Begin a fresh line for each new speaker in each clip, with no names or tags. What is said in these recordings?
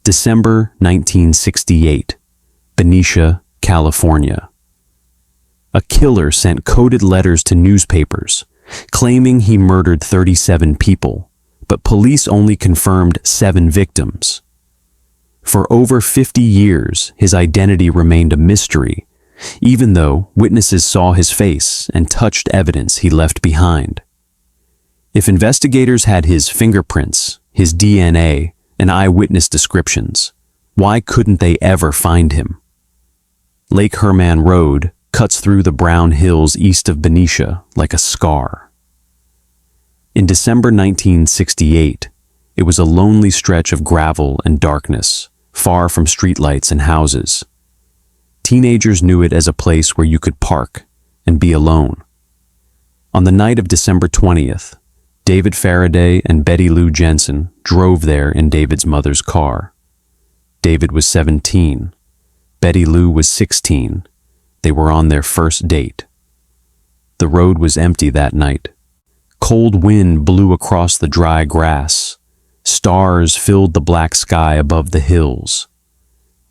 December 1968, Benicia, California. A killer sent coded letters to newspapers, claiming he murdered 37 people, but police only confirmed 7 victims. For over 50 years, his identity remained a mystery, even though witnesses saw his face and touched evidence he left behind. If investigators had his fingerprints, his DNA, and eyewitness descriptions, why couldn't they ever find him? Lake Herman Road cuts through the brown hills east of Benicia like a scar. In December 1968, it was a lonely stretch of gravel and darkness, far from streetlights and houses. Teenagers knew it as a place where you could park and be alone. On the night of December 20th, David Faraday and Betty Lou Jensen drove there in David's mother's car. David was 17. Betty Lou was 16. They were on their first date. The road was empty that night. Cold wind blew across the dry grass. Stars filled the black sky above the hills.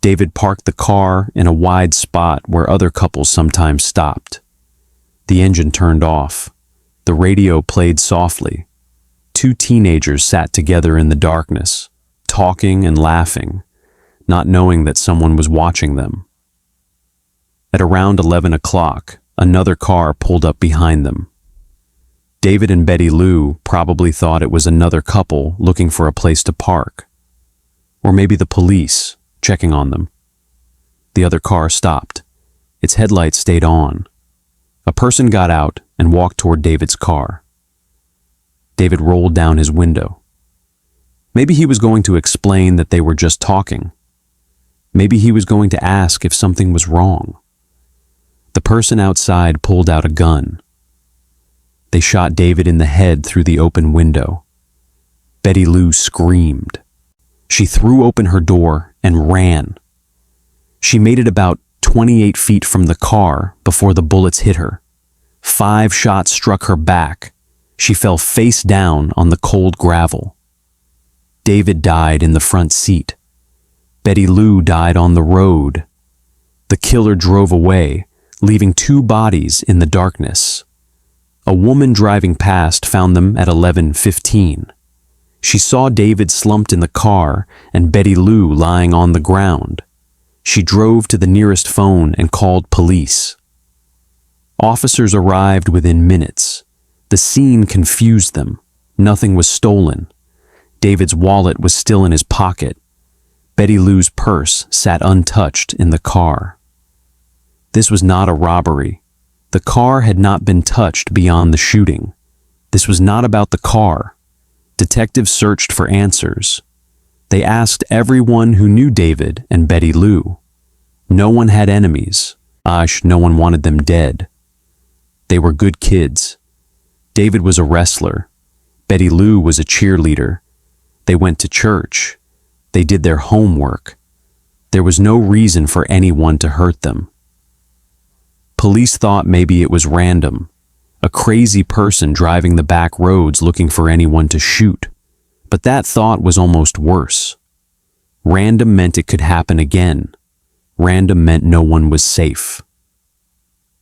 David parked the car in a wide spot where other couples sometimes stopped. The engine turned off. The radio played softly. 2 teenagers sat together in the darkness, talking and laughing, not knowing that someone was watching them. At around 11 o'clock, another car pulled up behind them. David and Betty Lou probably thought it was another couple looking for a place to park. Or maybe the police checking on them. The other car stopped. Its headlights stayed on. A person got out and walked toward David's car. David rolled down his window. Maybe he was going to explain that they were just talking. Maybe he was going to ask if something was wrong. The person outside pulled out a gun. They shot David in the head through the open window. Betty Lou screamed. She threw open her door and ran. She made it about 28 feet from the car before the bullets hit her. 5 shots struck her back. She fell face down on the cold gravel. David died in the front seat. Betty Lou died on the road. The killer drove away, leaving 2 bodies in the darkness. A woman driving past found them at 11:15. She saw David slumped in the car and Betty Lou lying on the ground. She drove to the nearest phone and called police. Officers arrived within minutes. The scene confused them. Nothing was stolen. David's wallet was still in his pocket. Betty Lou's purse sat untouched in the car. This was not a robbery. The car had not been touched beyond the shooting. This was not about the car. Detectives searched for answers. They asked everyone who knew David and Betty Lou. No one had enemies. No one wanted them dead. They were good kids. David was a wrestler. Betty Lou was a cheerleader. They went to church. They did their homework. There was no reason for anyone to hurt them. Police thought maybe it was random, a crazy person driving the back roads looking for anyone to shoot. But that thought was almost worse. Random meant it could happen again. Random meant no one was safe.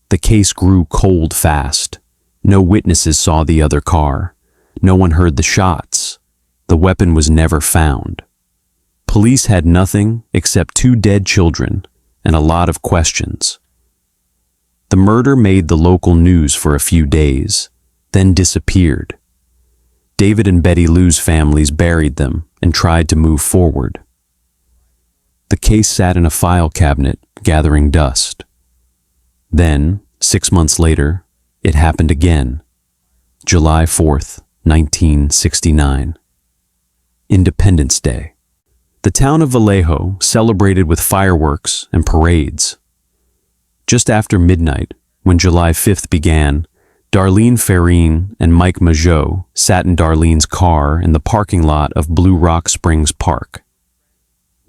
The case grew cold fast. No witnesses saw the other car. No one heard the shots. The weapon was never found. Police had nothing except 2 dead children and a lot of questions. The murder made the local news for a few days, then disappeared. David and Betty Lou's families buried them and tried to move forward. The case sat in a file cabinet, gathering dust. Then, 6 months later, it happened again. July 4th, 1969. Independence Day. The town of Vallejo celebrated with fireworks and parades. Just after midnight, when July 5th began, Darlene Farine and Mike Majot sat in Darlene's car in the parking lot of Blue Rock Springs Park.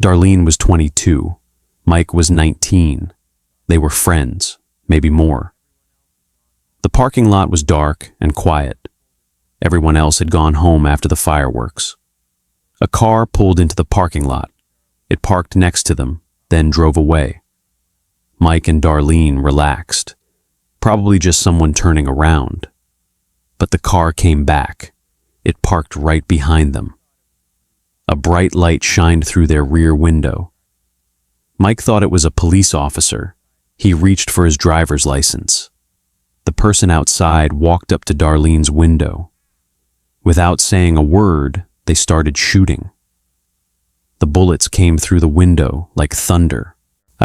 Darlene was 22. Mike was 19. They were friends, maybe more. The parking lot was dark and quiet. Everyone else had gone home after the fireworks. A car pulled into the parking lot. It parked next to them, then drove away. Mike and Darlene relaxed, probably just someone turning around. But the car came back. It parked right behind them. A bright light shined through their rear window. Mike thought it was a police officer. He reached for his driver's license. The person outside walked up to Darlene's window. Without saying a word, they started shooting. The bullets came through the window like thunder.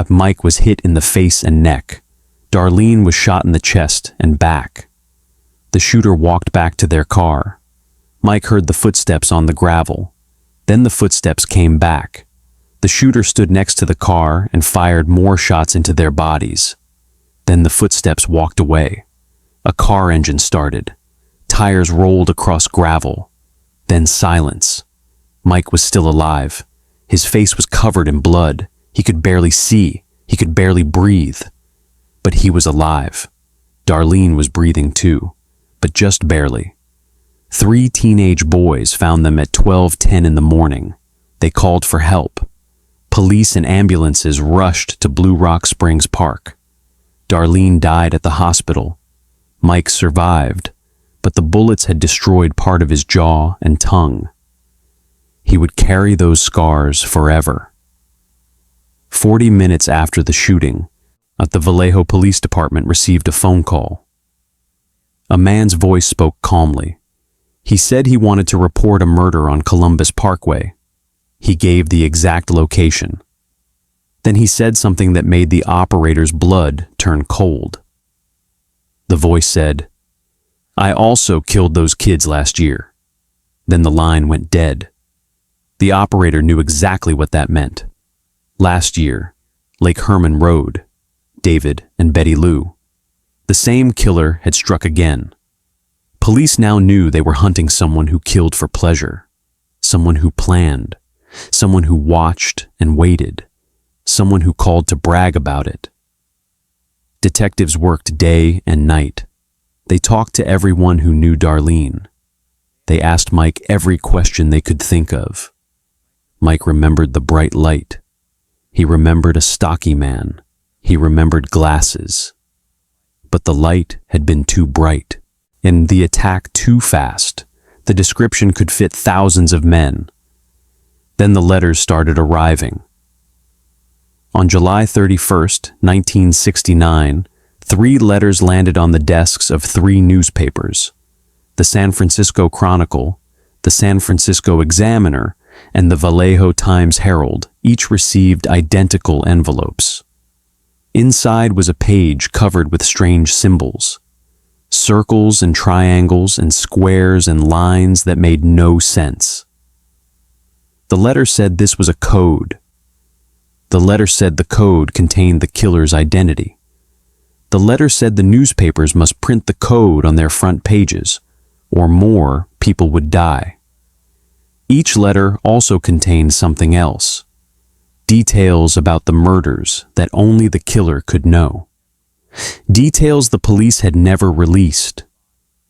Mike was hit in the face and neck. Darlene was shot in the chest and back. The shooter walked back to their car. Mike heard the footsteps on the gravel. Then the footsteps came back. The shooter stood next to the car and fired more shots into their bodies. Then the footsteps walked away. A car engine started. Tires rolled across gravel. Then silence. Mike was still alive. His face was covered in blood. He could barely see. He could barely breathe. But he was alive. Darlene was breathing too, but just barely. 3 teenage boys found them at 12:10 in the morning. They called for help. Police and ambulances rushed to Blue Rock Springs Park. Darlene died at the hospital. Mike survived, but the bullets had destroyed part of his jaw and tongue. He would carry those scars forever. 40 minutes after the shooting, the Vallejo Police Department received a phone call. A man's voice spoke calmly. He said he wanted to report a murder on Columbus Parkway. He gave the exact location. Then he said something that made the operator's blood turn cold. The voice said, "I also killed those kids last year." Then the line went dead. The operator knew exactly what that meant. Last year, Lake Herman Road, David and Betty Lou. The same killer had struck again. Police now knew they were hunting someone who killed for pleasure, someone who planned, someone who watched and waited, someone who called to brag about it. Detectives worked day and night. They talked to everyone who knew Darlene. They asked Mike every question they could think of. Mike remembered the bright light. He remembered a stocky man. He remembered glasses. But the light had been too bright, and the attack too fast. The description could fit thousands of men. Then the letters started arriving. On July 31st, 1969, 3 letters landed on the desks of 3 newspapers: the San Francisco Chronicle, the San Francisco Examiner, and the Vallejo Times-Herald. Each received identical envelopes. Inside was a page covered with strange symbols, circles and triangles and squares and lines that made no sense. The letter said this was a code. The letter said the code contained the killer's identity. The letter said the newspapers must print the code on their front pages, or more people would die. Each letter also contained something else, details about the murders that only the killer could know. Details the police had never released: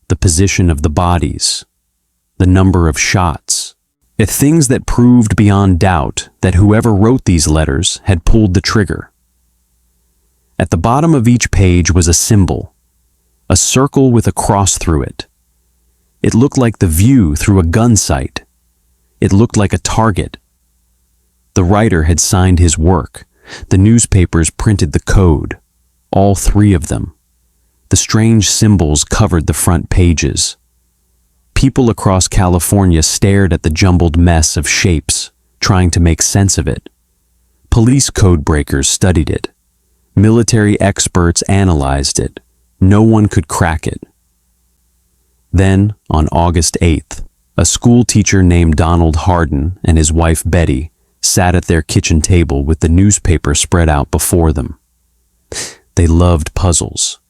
the position of the bodies, the number of shots, things that proved beyond doubt that whoever wrote these letters had pulled the trigger. At the bottom of each page was a symbol, a circle with a cross through it. It looked like the view through a gun sight. It looked like a target. The writer had signed his work. The newspapers printed the code, all 3 of them. The strange symbols covered the front pages. People across California stared at the jumbled mess of shapes, trying to make sense of it. Police code breakers studied it. Military experts analyzed it. No one could crack it. Then, on August 8th, a school teacher named Donald Hardin and his wife Betty sat at their kitchen table with the newspaper spread out before them. They loved puzzles.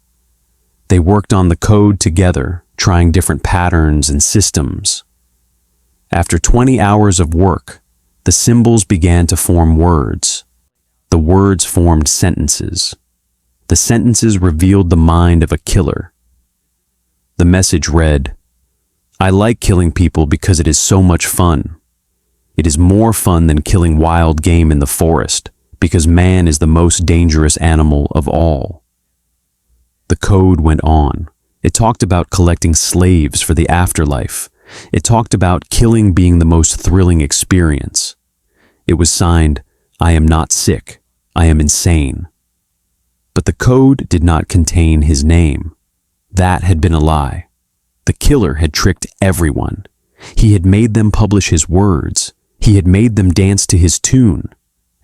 They worked on the code together, trying different patterns and systems. After 20 hours of work, the symbols began to form words. The words formed sentences. The sentences revealed the mind of a killer. The message read, "I like killing people because it is so much fun. It is more fun than killing wild game in the forest, because man is the most dangerous animal of all. The code went on. It talked about collecting slaves for the afterlife. It talked about killing being the most thrilling experience. It was signed, "I am not sick, I am insane." But the code did not contain his name. That had been a lie. The killer had tricked everyone. He had made them publish his words. He had made them dance to his tune.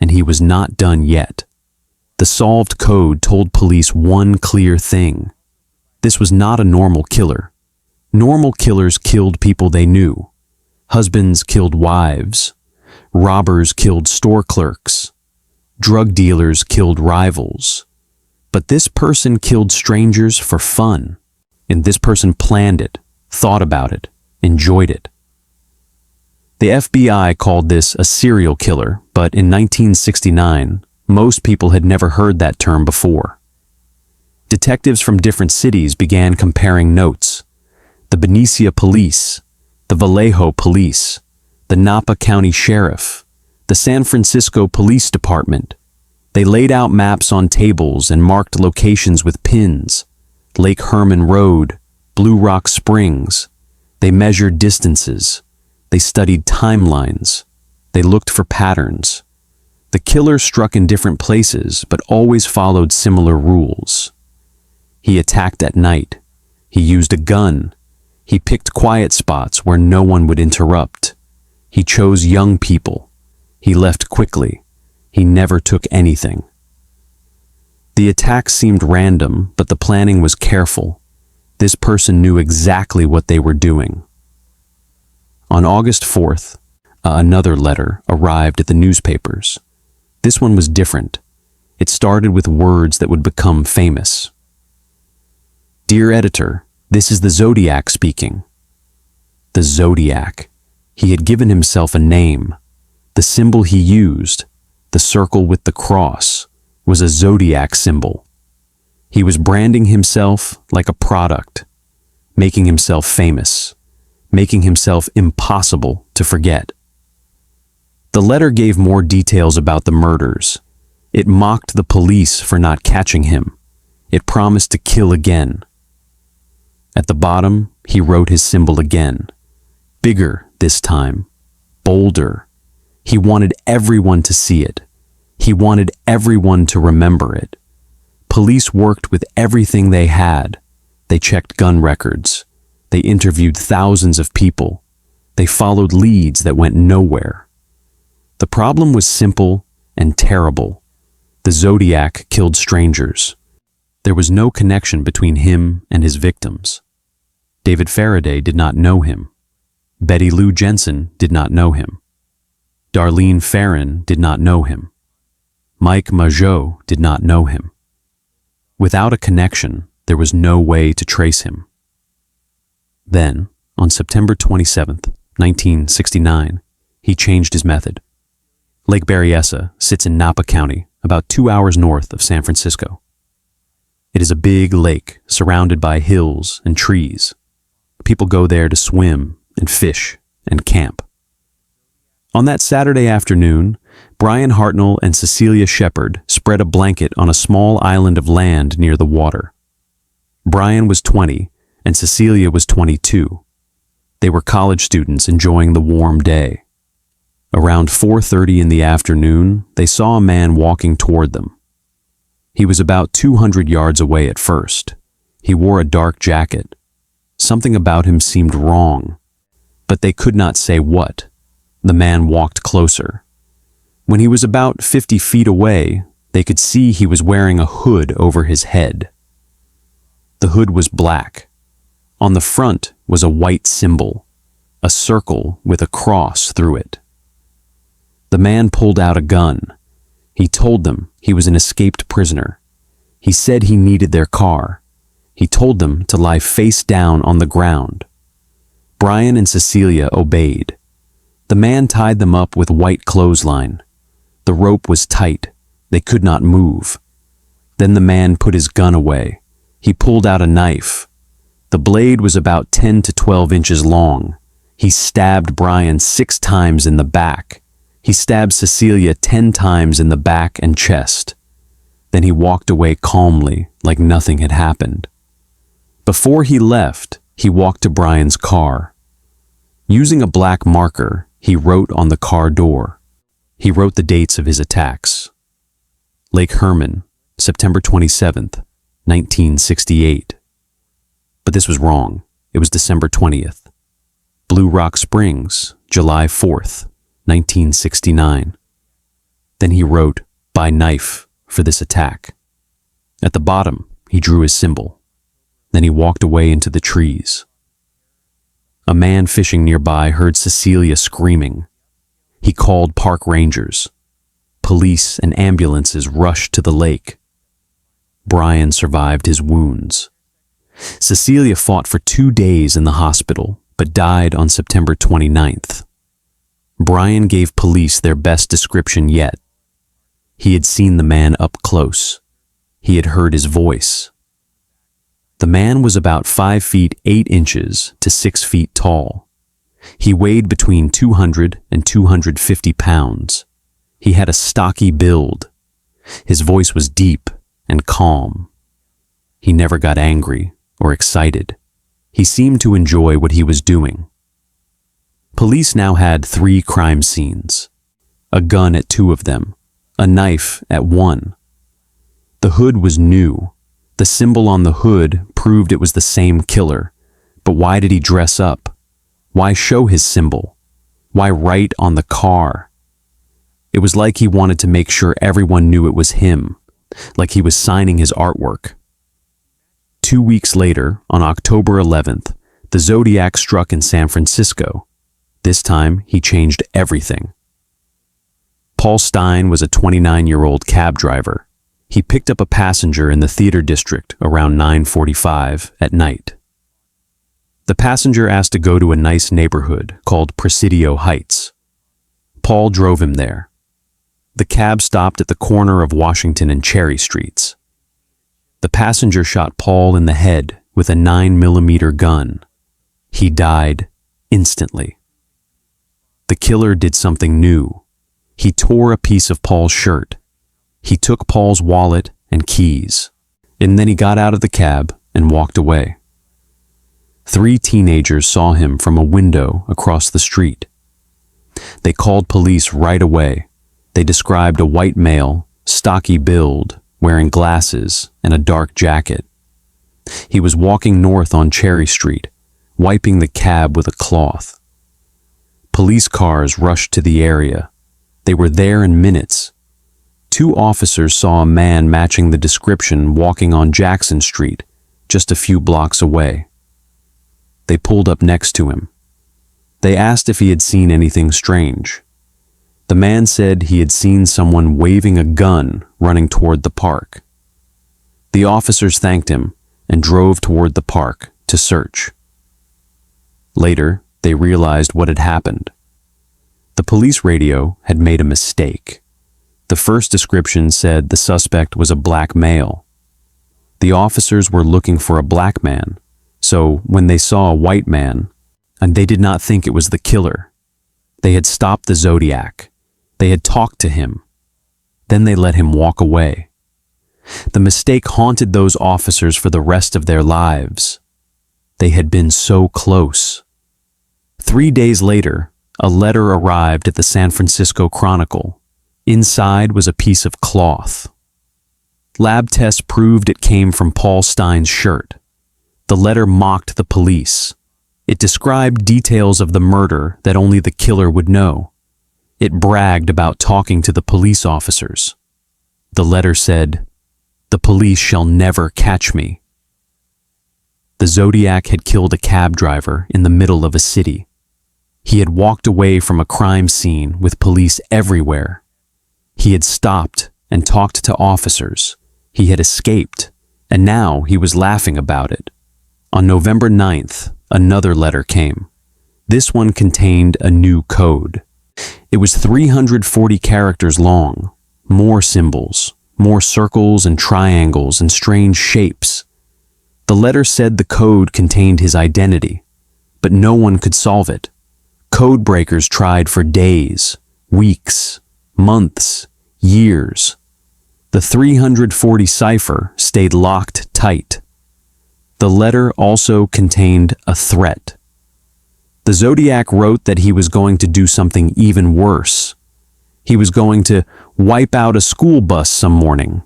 And he was not done yet. The solved code told police one clear thing. This was not a normal killer. Normal killers killed people they knew. Husbands killed wives. Robbers killed store clerks. Drug dealers killed rivals. But this person killed strangers for fun. And this person planned it, thought about it, enjoyed it. The FBI called this a serial killer, but in 1969, most people had never heard that term before. Detectives from different cities began comparing notes. The Benicia police, the Vallejo police, the Napa County Sheriff, the San Francisco Police Department. They laid out maps on tables and marked locations with pins. Lake Herman Road, Blue Rock Springs. They measured distances. They studied timelines. They looked for patterns. The killer struck in different places, but always followed similar rules. He attacked at night. He used a gun. He picked quiet spots where no one would interrupt. He chose young people. He left quickly. He never took anything. The attack seemed random, but the planning was careful. This person knew exactly what they were doing. On August 4th, another letter arrived at the newspapers. This one was different. It started with words that would become famous. "Dear editor, this is the Zodiac speaking." The Zodiac. He had given himself a name. The symbol he used, the circle with the cross, was a zodiac symbol. He was branding himself like a product, making himself famous, making himself impossible to forget. The letter gave more details about the murders. It mocked the police for not catching him. It promised to kill again. At the bottom, he wrote his symbol again. Bigger this time, bolder. He wanted everyone to see it. He wanted everyone to remember it. Police worked with everything they had. They checked gun records. They interviewed thousands of people. They followed leads that went nowhere. The problem was simple and terrible. The Zodiac killed strangers. There was no connection between him and his victims. David Faraday did not know him. Betty Lou Jensen did not know him. Darlene Ferrin did not know him. Mike Mageau did not know him. Without a connection, there was no way to trace him. Then, on September 27th, 1969, he changed his method. Lake Berryessa sits in Napa County, about 2 hours north of San Francisco. It is a big lake surrounded by hills and trees. People go there to swim and fish and camp. On that Saturday afternoon, Brian Hartnell and Cecilia Shepard spread a blanket on a small island of land near the water. Brian was 20 and Cecilia was 22. They were college students enjoying the warm day. Around 4:30 in the afternoon, they saw a man walking toward them. He was about 200 yards away at first. He wore a dark jacket. Something about him seemed wrong, but they could not say what. The man walked closer. When he was about 50 feet away, they could see he was wearing a hood over his head. The hood was black. On the front was a white symbol, a circle with a cross through it. The man pulled out a gun. He told them he was an escaped prisoner. He said he needed their car. He told them to lie face down on the ground. Brian and Cecilia obeyed. The man tied them up with white clothesline. The rope was tight. They could not move. Then the man put his gun away. He pulled out a knife. The blade was about 10 to 12 inches long. He stabbed Brian 6 times in the back. He stabbed Cecilia 10 times in the back and chest. Then he walked away calmly, like nothing had happened. Before he left, he walked to Brian's car. Using a black marker, he wrote on the car door. He wrote the dates of his attacks. Lake Herman, September 27th, 1968. But this was wrong. It was December 20th. Blue Rock Springs, July 4th, 1969. Then he wrote, "By knife for this attack." At the bottom, he drew his symbol. Then he walked away into the trees. A man fishing nearby heard Cecilia screaming. He called park rangers. Police and ambulances rushed to the lake. Brian survived his wounds. Cecilia fought for 2 days in the hospital, but died on September 29th. Brian gave police their best description yet. He had seen the man up close. He had heard his voice. The man was about 5 feet 8 inches to 6 feet tall. He weighed between 200 and 250 pounds. He had a stocky build. His voice was deep and calm. He never got angry or excited. He seemed to enjoy what he was doing. Police now had 3 crime scenes. A gun at 2 of them, a knife at 1. The hood was new. The symbol on the hood proved it was the same killer. But why did he dress up? Why show his symbol? Why write on the car? It was like he wanted to make sure everyone knew it was him, like he was signing his artwork. 2 weeks later, on October 11th, the Zodiac struck in San Francisco. This time, he changed everything. Paul Stine was a 29-year-old cab driver. He picked up a passenger in the theater district around 9:45 at night. The passenger asked to go to a nice neighborhood called Presidio Heights. Paul drove him there. The cab stopped at the corner of Washington and Cherry Streets. The passenger shot Paul in the head with a 9mm gun. He died instantly. The killer did something new. He tore a piece of Paul's shirt. He took Paul's wallet and keys, and then he got out of the cab and walked away. 3 teenagers saw him from a window across the street. They called police right away. They described a white male, stocky build, wearing glasses and a dark jacket. He was walking north on Cherry Street, wiping the cab with a cloth. Police cars rushed to the area. They were there in minutes. 2 officers saw a man matching the description walking on Jackson Street, just a few blocks away. They pulled up next to him. They asked if he had seen anything strange. The man said he had seen someone waving a gun running toward the park. The officers thanked him and drove toward the park to search. Later, they realized what had happened. The police radio had made a mistake. The first description said the suspect was a black male. The officers were looking for a black man, so when they saw a white man, and they did not think it was the killer. They had stopped the Zodiac. They had talked to him. Then they let him walk away. The mistake haunted those officers for the rest of their lives. They had been so close. 3 days later, a letter arrived at the San Francisco Chronicle. Inside was a piece of cloth. Lab tests proved it came from Paul Stine's shirt. The letter mocked the police. It described details of the murder that only the killer would know. It bragged about talking to the police officers. The letter said, "The police shall never catch me." The Zodiac had killed a cab driver in the middle of a city. He had walked away from a crime scene with police everywhere. He had stopped and talked to officers. He had escaped, and now he was laughing about it. On November 9th, another letter came. This one contained a new code. It was 340 characters long, more symbols, more circles and triangles and strange shapes. The letter said the code contained his identity, but no one could solve it. Code breakers tried for days, weeks, months, years. The 340 cipher stayed locked tight. The letter also contained a threat. The Zodiac wrote that he was going to do something even worse. He was going to wipe out a school bus some morning.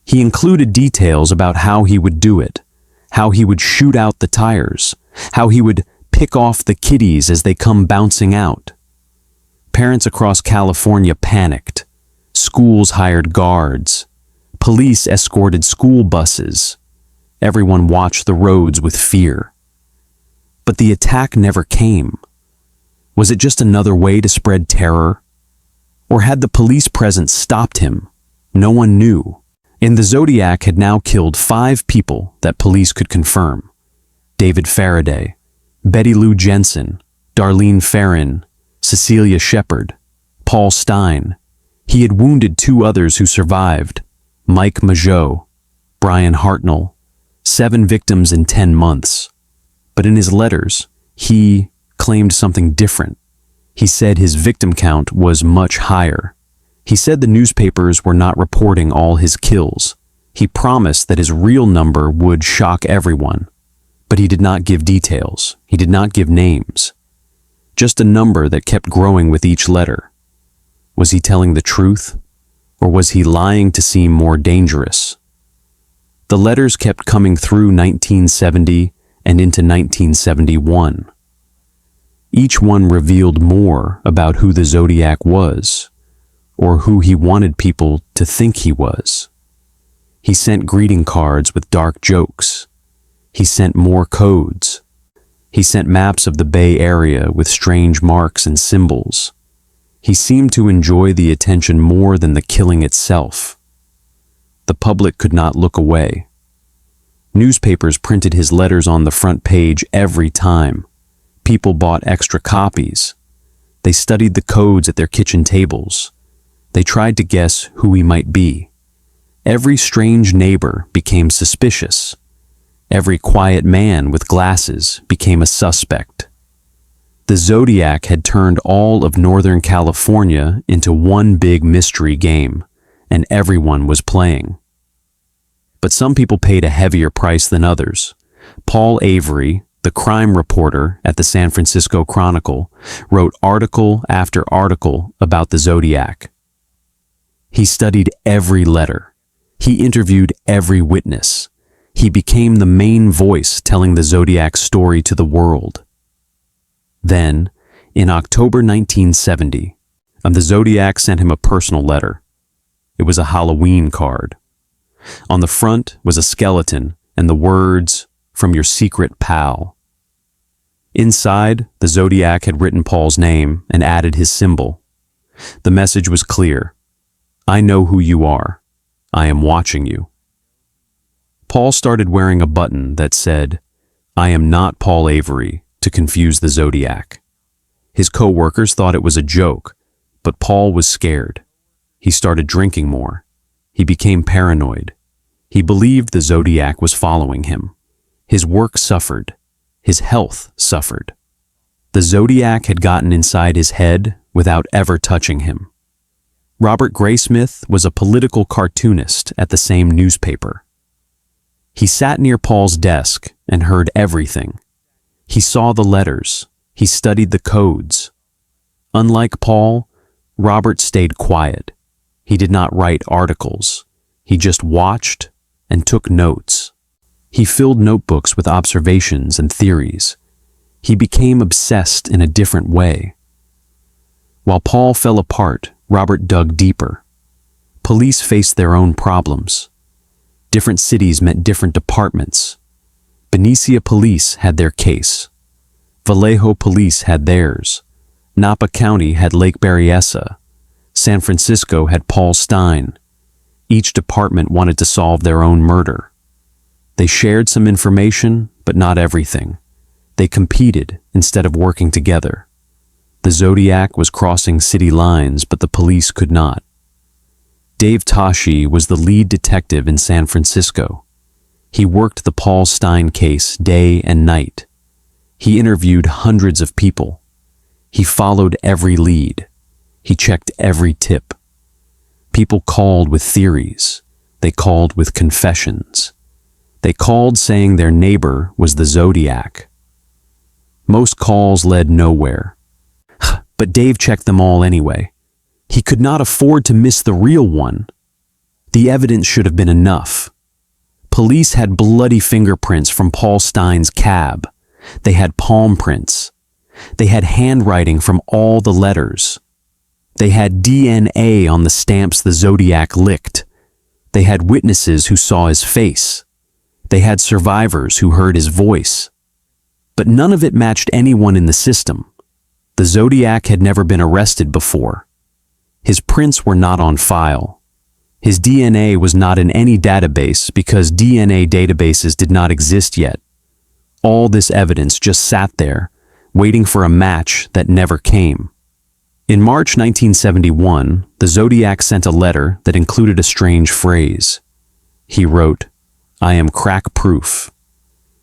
He included details about how he would do it, how he would shoot out the tires, how he would pick off the kiddies as they come bouncing out. Parents across California panicked. Schools hired guards. Police escorted school buses. Everyone watched the roads with fear. But the attack never came. Was it just another way to spread terror? Or had the police presence stopped him? No one knew. And the Zodiac had now killed 5 people that police could confirm. David Faraday, Betty Lou Jensen, Darlene Ferrin, Cecilia Shepard, Paul Stein. He had wounded 2 others who survived, Mike Mageau, Brian Hartnell, 7 victims in 10 months. But in his letters, he claimed something different. He said his victim count was much higher. He said the newspapers were not reporting all his kills. He promised that his real number would shock everyone. But he did not give details. He did not give names. Just a number that kept growing with each letter. Was he telling the truth? Or was he lying to seem more dangerous? The letters kept coming through 1970 and into 1971. Each one revealed more about who the Zodiac was, or who he wanted people to think he was. He sent greeting cards with dark jokes. He sent more codes. He sent maps of the Bay Area with strange marks and symbols. He seemed to enjoy the attention more than the killing itself. The public could not look away. Newspapers printed his letters on the front page every time. People bought extra copies. They studied the codes at their kitchen tables. They tried to guess who he might be. Every strange neighbor became suspicious. Every quiet man with glasses became a suspect. The Zodiac had turned all of Northern California into one big mystery game, and everyone was playing. But some people paid a heavier price than others. Paul Avery, the crime reporter at the San Francisco Chronicle, wrote article after article about the Zodiac. He studied every letter. He interviewed every witness. He became the main voice telling the Zodiac's story to the world. Then, in October 1970, the Zodiac sent him a personal letter. It was a Halloween card. On the front was a skeleton and the words, "From your secret pal." Inside, the Zodiac had written Paul's name and added his symbol. The message was clear. "I know who you are. I am watching you." Paul started wearing a button that said, "I am not Paul Avery," to confuse the Zodiac. His co-workers thought it was a joke, but Paul was scared. He started drinking more. He became paranoid. He believed the Zodiac was following him. His work suffered. His health suffered. The Zodiac had gotten inside his head without ever touching him. Robert Graysmith was a political cartoonist at the same newspaper. He sat near Paul's desk and heard everything. He saw the letters. He studied the codes. Unlike Paul, Robert stayed quiet. He did not write articles. He just watched and took notes. He filled notebooks with observations and theories. He became obsessed in a different way. While Paul fell apart, Robert dug deeper. Police faced their own problems. Different cities meant different departments. Benicia police had their case. Vallejo police had theirs. Napa County had Lake Berryessa. San Francisco had Paul Stein. Each department wanted to solve their own murder. They shared some information, but not everything. They competed instead of working together. The Zodiac was crossing city lines, but the police could not. Dave Toschi was the lead detective in San Francisco. He worked the Paul Stein case day and night. He interviewed hundreds of people. He followed every lead. He checked every tip. People called with theories. They called with confessions. They called saying their neighbor was the Zodiac. Most calls led nowhere. But Dave checked them all anyway. He could not afford to miss the real one. The evidence should have been enough. Police had bloody fingerprints from Paul Stein's cab. They had palm prints. They had handwriting from all the letters. They had DNA on the stamps the Zodiac licked. They had witnesses who saw his face. They had survivors who heard his voice. But none of it matched anyone in the system. The Zodiac had never been arrested before. His prints were not on file. His DNA was not in any database because DNA databases did not exist yet. All this evidence just sat there, waiting for a match that never came. In March 1971, the Zodiac sent a letter that included a strange phrase. He wrote, "I am crack-proof."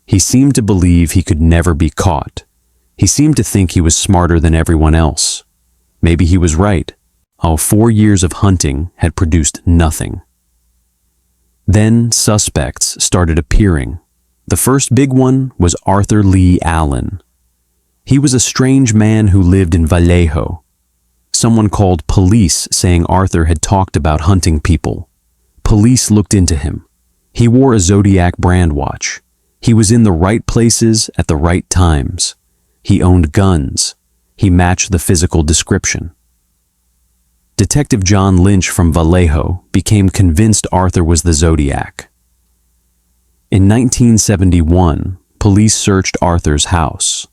He seemed to believe he could never be caught. He seemed to think he was smarter than everyone else. Maybe he was right. All 4 years of hunting had produced nothing. Then suspects started appearing. The first big one was Arthur Lee Allen. He was a strange man who lived in Vallejo. Someone called police saying Arthur had talked about hunting people. Police looked into him. He wore a Zodiac brand watch. He was in the right places at the right times. He owned guns. He matched the physical description. Detective John Lynch from Vallejo became convinced Arthur was the Zodiac. In 1971, police searched Arthur's house.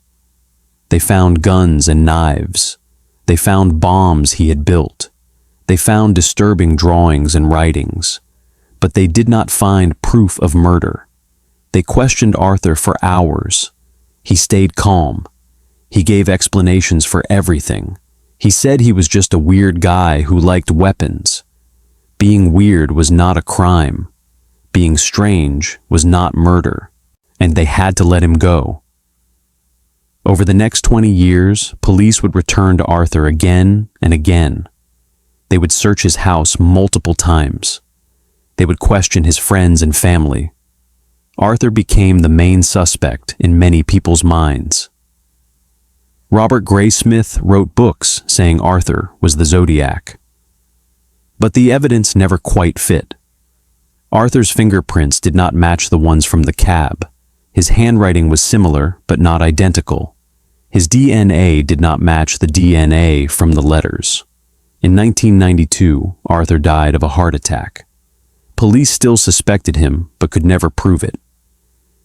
They found guns and knives. They found bombs he had built. They found disturbing drawings and writings. But they did not find proof of murder. They questioned Arthur for hours. He stayed calm. He gave explanations for everything. He said he was just a weird guy who liked weapons. Being weird was not a crime. Being strange was not murder. And they had to let him go. Over the next 20 years, police would return to Arthur again and again. They would search his house multiple times. They would question his friends and family. Arthur became the main suspect in many people's minds. Robert Graysmith wrote books saying Arthur was the Zodiac. But the evidence never quite fit. Arthur's fingerprints did not match the ones from the cab. His handwriting was similar, but not identical. His DNA did not match the DNA from the letters. In 1992, Arthur died of a heart attack. Police still suspected him, but could never prove it.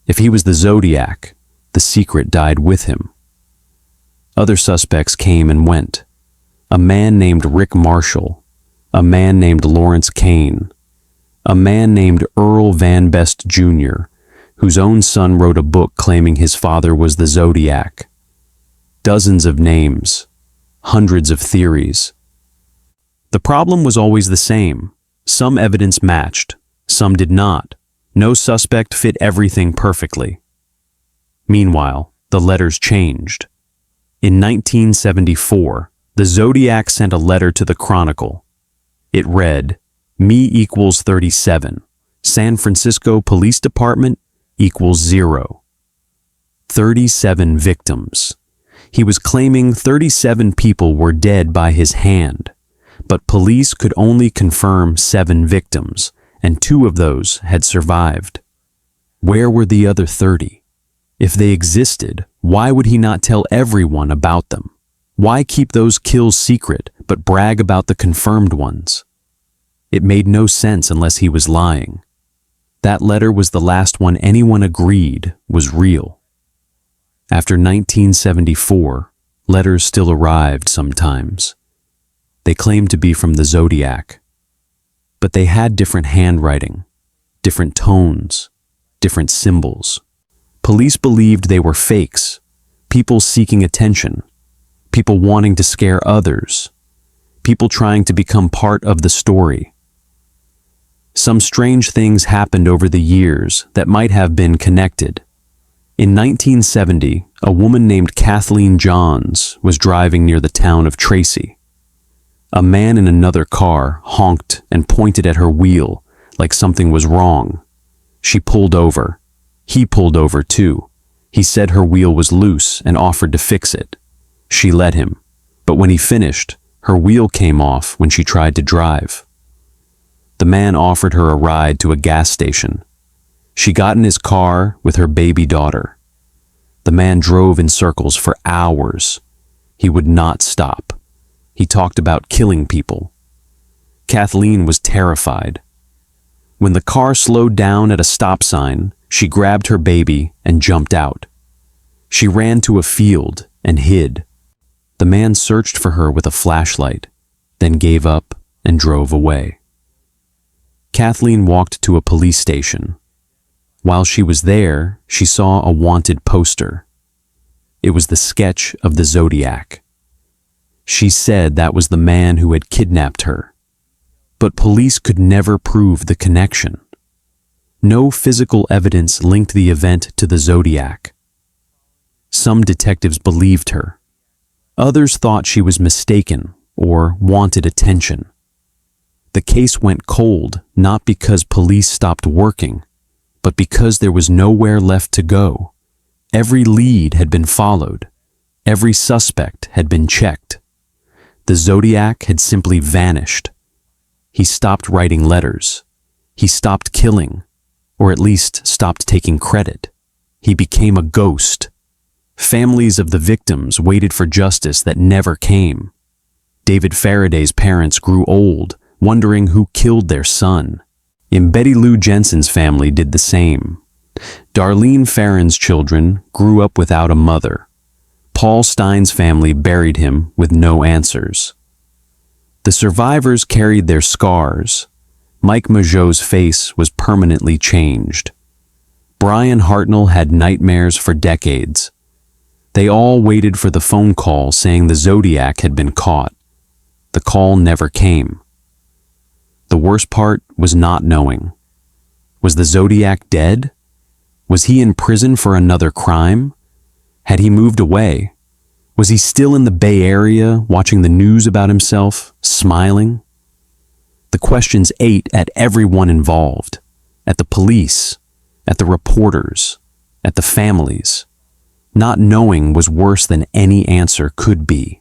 If he was the Zodiac, the secret died with him. Other suspects came and went. A man named Rick Marshall, a man named Lawrence Kane, a man named Earl Van Best Jr., whose own son wrote a book claiming his father was the Zodiac. Dozens of names, hundreds of theories. The problem was always the same. Some evidence matched, some did not. No suspect fit everything perfectly. Meanwhile, the letters changed. In 1974, the Zodiac sent a letter to the Chronicle. It read, "Me equals 37. San Francisco Police Department equals 0. 37 victims. He was claiming 37 people were dead by his hand, but police could only confirm 7 victims, and 2 of those had survived. Where were the other 30? If they existed, why would he not tell everyone about them? Why keep those kills secret, but brag about the confirmed ones? It made no sense unless he was lying. That letter was the last one anyone agreed was real. After 1974, letters still arrived sometimes. They claimed to be from the Zodiac, but they had different handwriting, different tones, different symbols. Police believed they were fakes, people seeking attention, people wanting to scare others, people trying to become part of the story. Some strange things happened over the years that might have been connected. In 1970, a woman named Kathleen Johns was driving near the town of Tracy. A man in another car honked and pointed at her wheel like something was wrong. She pulled over. He pulled over too. He said her wheel was loose and offered to fix it. She let him, but when he finished, her wheel came off when she tried to drive. The man offered her a ride to a gas station. She got in his car with her baby daughter. The man drove in circles for hours. He would not stop. He talked about killing people. Kathleen was terrified. When the car slowed down at a stop sign, she grabbed her baby and jumped out. She ran to a field and hid. The man searched for her with a flashlight, then gave up and drove away. Kathleen walked to a police station. While she was there, she saw a wanted poster. It was the sketch of the Zodiac. She said that was the man who had kidnapped her. But police could never prove the connection. No physical evidence linked the event to the Zodiac. Some detectives believed her. Others thought she was mistaken or wanted attention. The case went cold not because police stopped working, but because there was nowhere left to go. Every lead had been followed. Every suspect had been checked. The Zodiac had simply vanished. He stopped writing letters. He stopped killing, or at least stopped taking credit. He became a ghost. Families of the victims waited for justice that never came. David Faraday's parents grew old, wondering who killed their son. And Betty Lou Jensen's family did the same. Darlene Ferrin's children grew up without a mother. Paul Stein's family buried him with no answers. The survivors carried their scars. Mike Mageau's face was permanently changed. Brian Hartnell had nightmares for decades. They all waited for the phone call saying the Zodiac had been caught. The call never came. The worst part was not knowing. Was the Zodiac dead? Was he in prison for another crime? Had he moved away? Was he still in the Bay Area watching the news about himself, smiling? The questions ate at everyone involved, at the police, at the reporters, at the families. Not knowing was worse than any answer could be.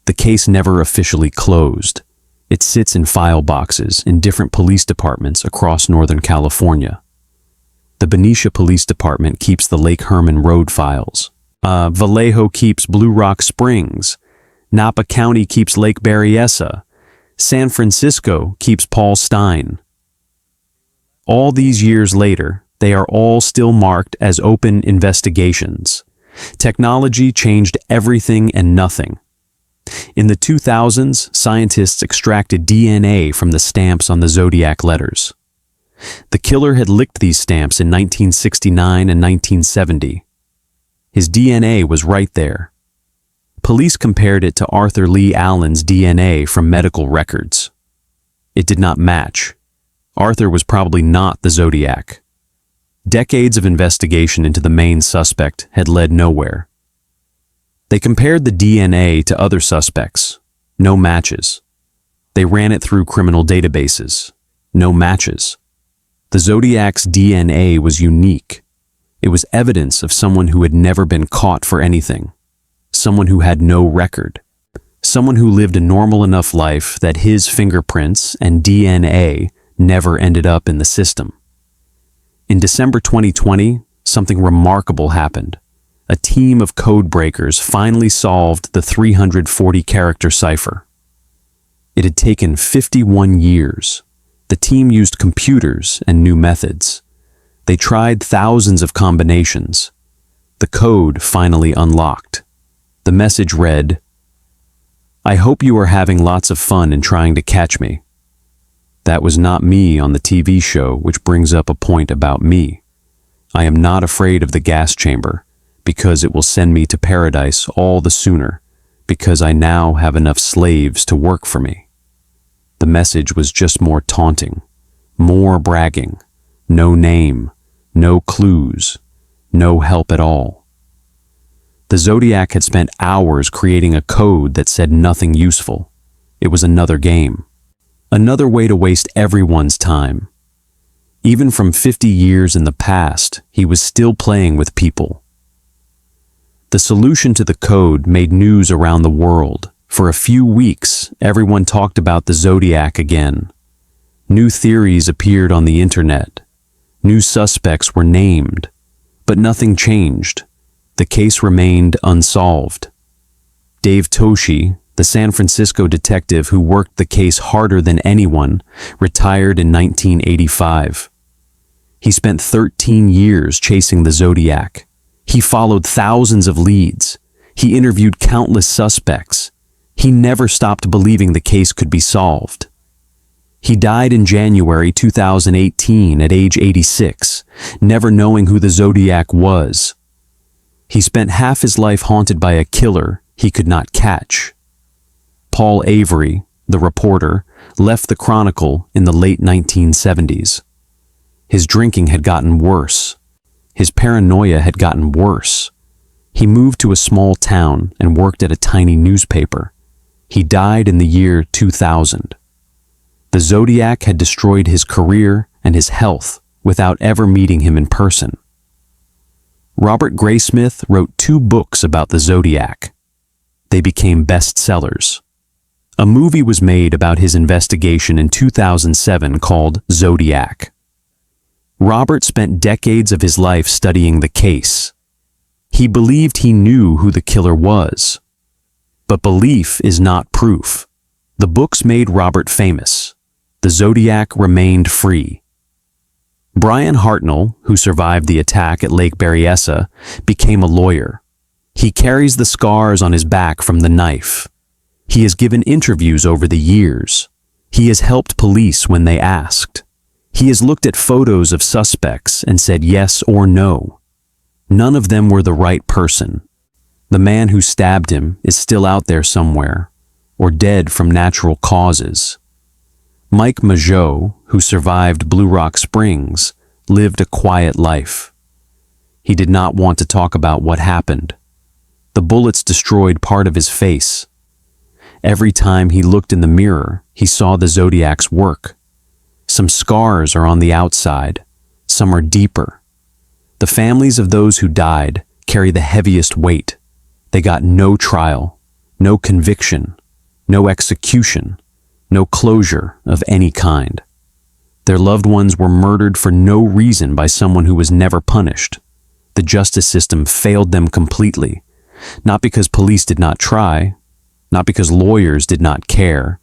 The case never officially closed. It sits in file boxes in different police departments across Northern California. The Benicia Police Department keeps the Lake Herman Road files. Vallejo keeps Blue Rock Springs. Napa County keeps Lake Berryessa. San Francisco keeps Paul Stein. All these years later, they are all still marked as open investigations. Technology changed everything and nothing. In the 2000s, scientists extracted DNA from the stamps on the Zodiac letters. The killer had licked these stamps in 1969 and 1970. His DNA was right there. Police compared it to Arthur Lee Allen's DNA from medical records. It did not match. Arthur was probably not the Zodiac. Decades of investigation into the main suspect had led nowhere. They compared the DNA to other suspects. No matches. They ran it through criminal databases. No matches. The Zodiac's DNA was unique. It was evidence of someone who had never been caught for anything. Someone who had no record. Someone who lived a normal enough life that his fingerprints and DNA never ended up in the system. In December 2020, something remarkable happened. A team of code breakers finally solved the 340-character cipher. It had taken 51 years. The team used computers and new methods. They tried thousands of combinations. The code finally unlocked. The message read, "I hope you are having lots of fun in trying to catch me." That was not me on the TV show, which brings up a point about me. I am not afraid of the gas chamber, because it will send me to paradise all the sooner, because I now have enough slaves to work for me. The message was just more taunting, more bragging, no name, no clues, no help at all. The Zodiac had spent hours creating a code that said nothing useful. It was another game. Another way to waste everyone's time. Even from 50 years in the past, he was still playing with people. The solution to the code made news around the world. For a few weeks, everyone talked about the Zodiac again. New theories appeared on the internet. New suspects were named. But nothing changed. The case remained unsolved. Dave Toschi, the San Francisco detective who worked the case harder than anyone, retired in 1985. He spent 13 years chasing the Zodiac. He followed thousands of leads. He interviewed countless suspects. He never stopped believing the case could be solved. He died in January 2018 at age 86, never knowing who the Zodiac was. He spent half his life haunted by a killer he could not catch. Paul Avery, the reporter, left the Chronicle in the late 1970s. His drinking had gotten worse. His paranoia had gotten worse. He moved to a small town and worked at a tiny newspaper. He died in the year 2000. The Zodiac had destroyed his career and his health without ever meeting him in person. Robert Graysmith wrote 2 books about the Zodiac. They became bestsellers. A movie was made about his investigation in 2007 called Zodiac. Robert spent decades of his life studying the case. He believed he knew who the killer was. But belief is not proof. The books made Robert famous. The Zodiac remained free. Brian Hartnell, who survived the attack at Lake Benicia, became a lawyer. He carries the scars on his back from the knife. He has given interviews over the years. He has helped police when they asked. He has looked at photos of suspects and said yes or no. None of them were the right person. The man who stabbed him is still out there somewhere, or dead from natural causes. Mike Mageau, who survived Blue Rock Springs, lived a quiet life. He did not want to talk about what happened. The bullets destroyed part of his face. Every time he looked in the mirror, he saw the Zodiac's work. Some scars are on the outside, some are deeper. The families of those who died carry the heaviest weight. They got no trial, no conviction, no execution, no closure of any kind. Their loved ones were murdered for no reason by someone who was never punished. The justice system failed them completely, not because police did not try, not because lawyers did not care,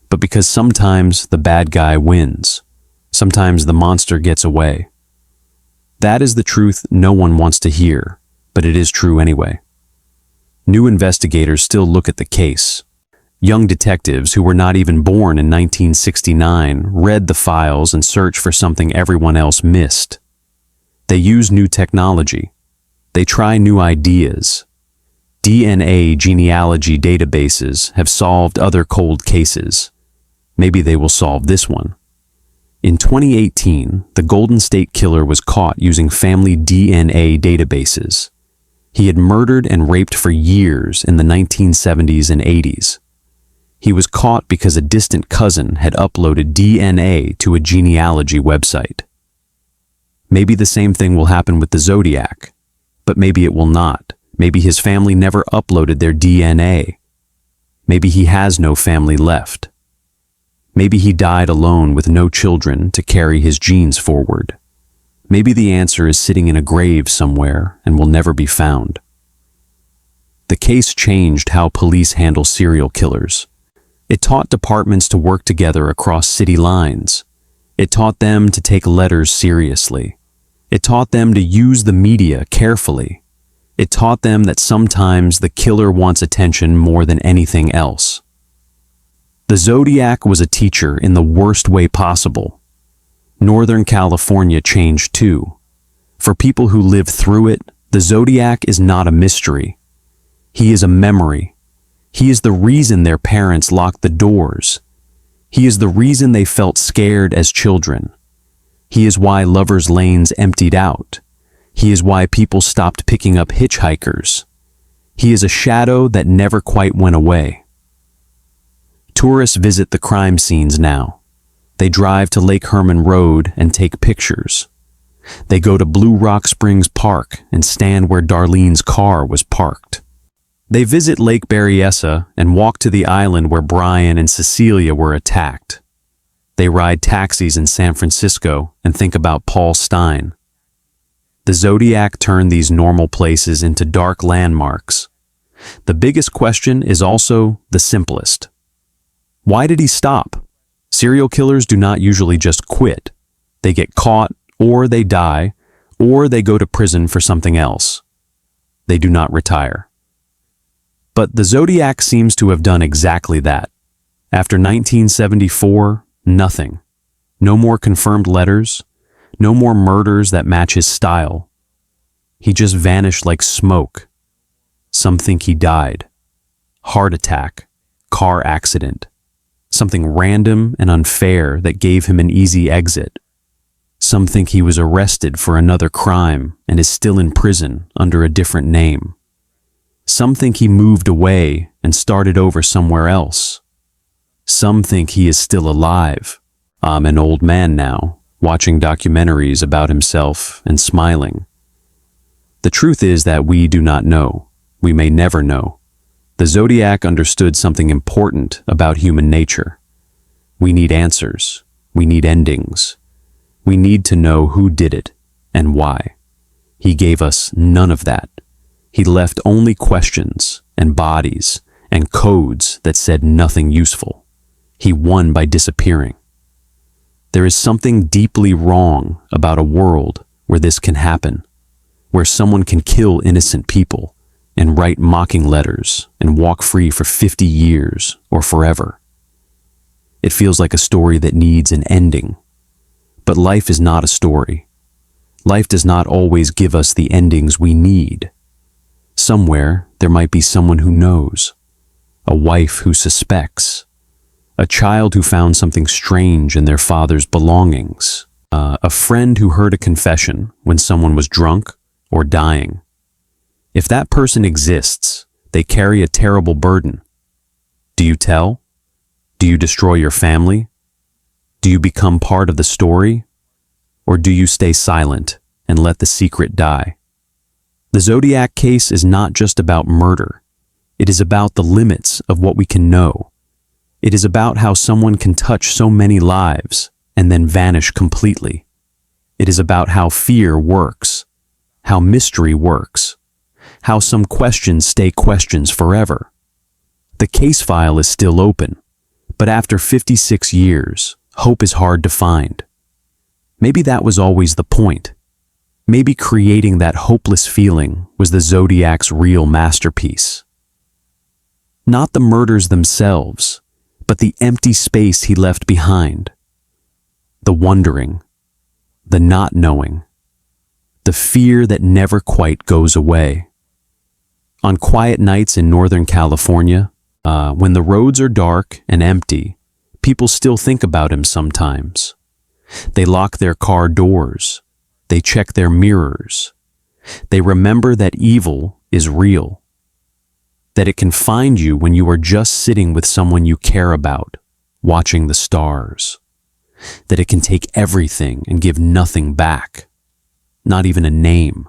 but because sometimes the bad guy wins. Sometimes the monster gets away. That is the truth no one wants to hear, but it is true anyway. New investigators still look at the case. Young detectives who were not even born in 1969 read the files and searched for something everyone else missed. They use new technology. They try new ideas. DNA genealogy databases have solved other cold cases. Maybe they will solve this one. In 2018, the Golden State Killer was caught using family DNA databases. He had murdered and raped for years in the 1970s and 80s. He was caught because a distant cousin had uploaded DNA to a genealogy website. Maybe the same thing will happen with the Zodiac, but maybe it will not. Maybe his family never uploaded their DNA. Maybe he has no family left. Maybe he died alone with no children to carry his genes forward. Maybe the answer is sitting in a grave somewhere and will never be found. The case changed how police handle serial killers. It taught departments to work together across city lines. It taught them to take letters seriously. It taught them to use the media carefully. It taught them that sometimes the killer wants attention more than anything else. The Zodiac was a teacher in the worst way possible. Northern California changed too. For people who live through it, the Zodiac is not a mystery. He is a memory. He is the reason their parents locked the doors. He is the reason they felt scared as children. He is why lovers' lanes emptied out. He is why people stopped picking up hitchhikers. He is a shadow that never quite went away. Tourists visit the crime scenes now. They drive to Lake Herman Road and take pictures. They go to Blue Rock Springs Park and stand where Darlene's car was parked. They visit Lake Benicia and walk to the island where Brian and Cecilia were attacked. They ride taxis in San Francisco and think about Paul Stein. The Zodiac turned these normal places into dark landmarks. The biggest question is also the simplest. Why did he stop? Serial killers do not usually just quit. They get caught, or they die, or they go to prison for something else. They do not retire. But the Zodiac seems to have done exactly that. After 1974, nothing. No more confirmed letters, no more murders that match his style. He just vanished like smoke. Some think he died. Heart attack, car accident, something random and unfair that gave him an easy exit. Some think he was arrested for another crime and is still in prison under a different name. Some think he moved away and started over somewhere else. Some think he is still alive. I'm an old man now, watching documentaries about himself and smiling. The truth is that we do not know. We may never know. The Zodiac understood something important about human nature. We need answers. We need endings. We need to know who did it and why. He gave us none of that. He left only questions and bodies and codes that said nothing useful. He won by disappearing. There is something deeply wrong about a world where this can happen, where someone can kill innocent people and write mocking letters and walk free for 50 years or forever. It feels like a story that needs an ending. But life is not a story. Life does not always give us the endings we need. Somewhere there might be someone who knows, a wife who suspects, a child who found something strange in their father's belongings, a friend who heard a confession when someone was drunk or dying. If that person exists, they carry a terrible burden. Do you tell? Do you destroy your family? Do you become part of the story? Or do you stay silent and let the secret die? The Zodiac case is not just about murder. It is about the limits of what we can know. It is about how someone can touch so many lives and then vanish completely. It is about how fear works, how mystery works, how some questions stay questions forever. The case file is still open, but after 56 years, hope is hard to find. Maybe that was always the point. Maybe creating that hopeless feeling was the Zodiac's real masterpiece. Not the murders themselves, but the empty space he left behind. The wondering, the not knowing, the fear that never quite goes away. On quiet nights in Northern California, when the roads are dark and empty, people still think about him sometimes. They lock their car doors. They check their mirrors. They remember that evil is real, that it can find you when you are just sitting with someone you care about, watching the stars, that it can take everything and give nothing back, not even a name.